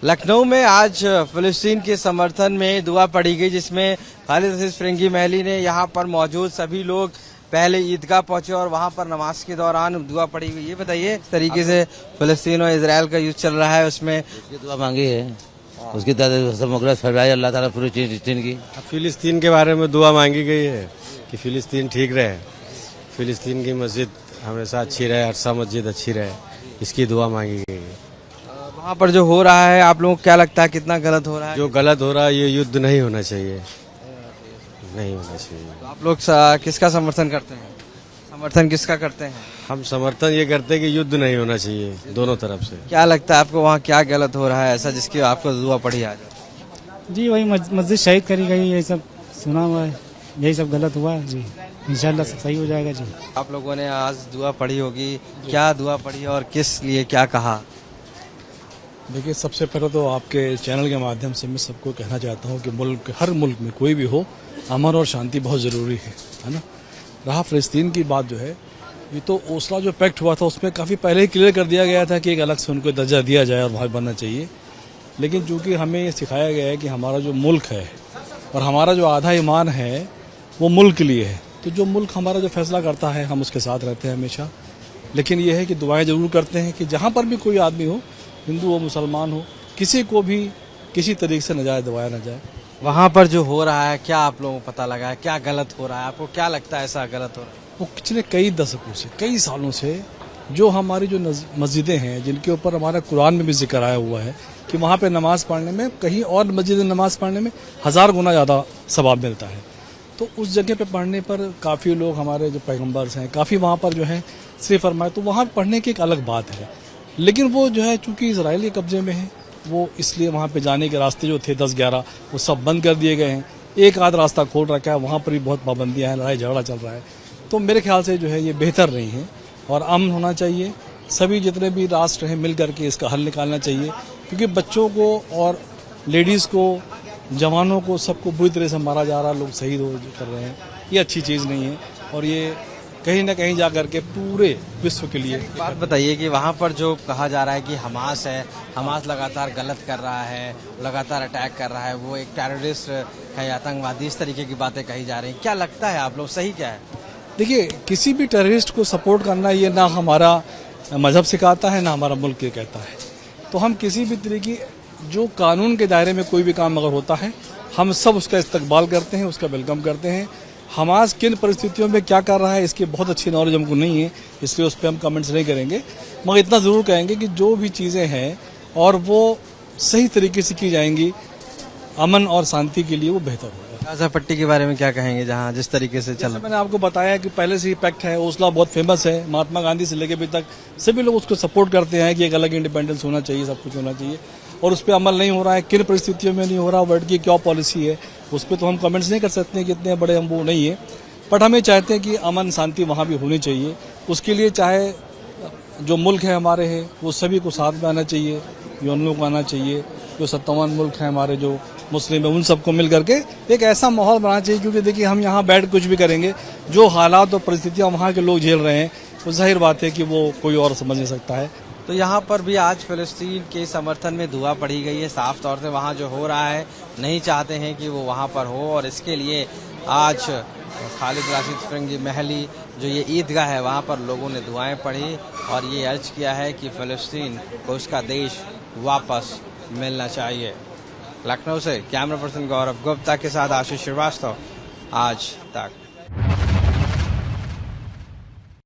लखनऊ में आज फिलिस्तीन के समर्थन में दुआ पढ़ी गई, जिसमें खालिद अजीज फिरंगी महली ने यहाँ पर मौजूद सभी लोग पहले ईदगाह पहुंचे और वहाँ पर नमाज के दौरान दुआ पढ़ी गई। ये बताइए, इस तरीके से फिलिस्तीन और इजराइल का युद्ध चल रहा है, उसमें दुआ मांगी है, उसकी सब फरमाई अल्लाह ताला फिलिस्तीन की। फिलिस्तीन के बारे में दुआ मांगी गई है कि फिलिस्तीन ठीक रहे, फिलिस्तीन की मस्जिद हमेशा अच्छी रहे, अरसा मस्जिद अच्छी रहे, इसकी दुआ मांगी गई है। वहाँ पर जो हो रहा है, आप लोगों को क्या लगता है कितना गलत हो रहा है? जो गलत हो रहा है, ये युद्ध नहीं होना चाहिए, नहीं होना चाहिए। तो आप लोग किसका समर्थन करते हैं? समर्थन किसका करते हैं? हम समर्थन ये करते हैं कि युद्ध नहीं होना चाहिए दोनों तरफ से। क्या लगता है आपको वहाँ क्या गलत हो रहा है ऐसा जिसकी आपको दुआ पढ़ी आज? जी वही मस्जिद शहीद करी गई, यही सब सुना हुआ है, यही सब गलत हुआ है जी। इंशाल्लाह सब सही हो जाएगा जी। आप लोगों ने आज दुआ पढ़ी होगी, क्या दुआ पढ़ी और किस लिए क्या कहा? देखिए, सबसे पहले तो आपके चैनल के माध्यम से मैं सबको कहना चाहता हूँ कि हर मुल्क में कोई भी हो, अमन और शांति बहुत ज़रूरी है ना। रहा फ़लस्तीन की बात जो है, ये तो ओस्लो जो पैक्ट हुआ था उसमें काफ़ी पहले ही क्लियर कर दिया गया था कि एक अलग से उनको दर्जा दिया जाए और वहाँ बनना चाहिए। लेकिन चूँकि हमें ये सिखाया गया है कि हमारा जो मुल्क है और हमारा जो आधा ईमान है वो मुल्क के लिए है, तो जो मुल्क हमारा जो फैसला करता है हम उसके साथ रहते हैं हमेशा। लेकिन ये है कि दुआएं ज़रूर करते हैं कि जहाँ पर भी कोई आदमी हो, हिंदू हो मुसलमान हो, किसी को भी किसी तरीके से नजायज दबाया न जाए। वहाँ पर जो हो रहा है, क्या आप लोगों को पता लगा है क्या गलत हो रहा है? आपको क्या लगता है ऐसा गलत हो रहा है? वो पिछले कई दशकों से, कई सालों से जो हमारी जो मस्जिदें हैं, जिनके ऊपर हमारा कुरान में भी जिक्र आया हुआ है कि वहाँ पे नमाज पढ़ने में, कहीं और मस्जिद में नमाज पढ़ने में 1000 गुना ज़्यादा सवाब मिलता है, तो उस जगह पे पढ़ने पर काफ़ी लोग हमारे जो पैगम्बर्स हैं काफ़ी वहाँ पर जो है सिर्फ फरमाए, तो वहाँ पढ़ने की एक अलग बात है। लेकिन वो जो है चूंकि इजराइल के कब्जे में है, वो इसलिए वहाँ पे जाने के रास्ते जो थे 10-11 वो सब बंद कर दिए गए हैं। एक आध रास्ता खोल रखा है, वहाँ पर भी बहुत पाबंदियाँ हैं, लड़ाई झगड़ा चल रहा है। तो मेरे ख्याल से जो है ये बेहतर नहीं है और अमन होना चाहिए। सभी जितने भी राष्ट्र हैं मिल करके इसका हल निकालना चाहिए, क्योंकि बच्चों को और लेडीज़ को, जवानों को, सबको बुरी तरह से मारा जा रहा है, लोग शहीद कर रहे हैं। ये अच्छी चीज़ नहीं है और ये कहीं ना कहीं जा करके पूरे विश्व के लिए। बात बताइए कि वहाँ पर जो कहा जा रहा है कि हमास है, हमास लगातार गलत कर रहा है, लगातार अटैक कर रहा है, वो एक टेररिस्ट है, आतंकवादी, इस तरीके की बातें कही जा रही हैं। क्या लगता है आप लोग सही क्या है? देखिए, किसी भी टेररिस्ट को सपोर्ट करना ये ना हमारा मजहब सिखाता है ना हमारा मुल्क ये कहता है। तो हम किसी भी तरीके जो कानून के दायरे में कोई भी काम अगर होता है, हम सब उसका इस्तकबाल करते हैं, उसका वेलकम करते हैं। हमास किन परिस्थितियों में क्या कर रहा है इसकी बहुत अच्छी नॉलेज हमको नहीं है, इसलिए उस पर हम कमेंट्स नहीं करेंगे, मगर इतना ज़रूर कहेंगे कि जो भी चीज़ें हैं और वो सही तरीके से की जाएंगी अमन और शांति के लिए, वो बेहतर होगा। गाजा पट्टी के बारे में क्या कहेंगे, जहाँ जिस तरीके से चल? मैंने आपको बताया कि पहले से ही पैक्ट है, ओस्लो बहुत फेमस है, महात्मा गांधी से लेकर अभी तक सभी लोग उसको सपोर्ट करते हैं कि एक अलग इंडिपेंडेंस होना चाहिए, सब कुछ होना चाहिए, और उस पर अमल नहीं हो रहा है। किन परिस्थितियों में नहीं हो रहा, वर्ल्ड की क्या पॉलिसी है, उस पर तो हम कमेंट्स नहीं कर सकते हैं कि इतने बड़े हम वो नहीं है। बट हमें चाहते हैं कि अमन शांति वहाँ भी होनी चाहिए। उसके लिए चाहे जो मुल्क है हमारे हैं वो सभी को साथ में आना चाहिए, यूएनओ को आना चाहिए, जो 57 मुल्क हैं हमारे जो मुस्लिम है उन सबको मिल करके एक ऐसा माहौल बनाना चाहिए। क्योंकि देखिए, हम यहाँ बैठ कुछ भी करेंगे, जो हालात और परिस्थितियाँ वहाँ के लोग झेल रहे हैं, तो जाहिर बात है कि वो कोई और समझ नहीं सकता है। तो यहाँ पर भी आज फिलिस्तीन के समर्थन में दुआ पढ़ी गई है। साफ तौर से वहाँ जो हो रहा है नहीं चाहते हैं कि वो वहाँ पर हो, और इसके लिए आज खालिद राशिद फिरंगी महली जो ये ईदगाह है वहाँ पर लोगों ने दुआएं पढ़ी और ये अर्ज किया है कि फिलिस्तीन को उसका देश वापस मिलना चाहिए। लखनऊ से कैमरा पर्सन गौरव गुप्ता के साथ आशीष श्रीवास्तव, आज तक।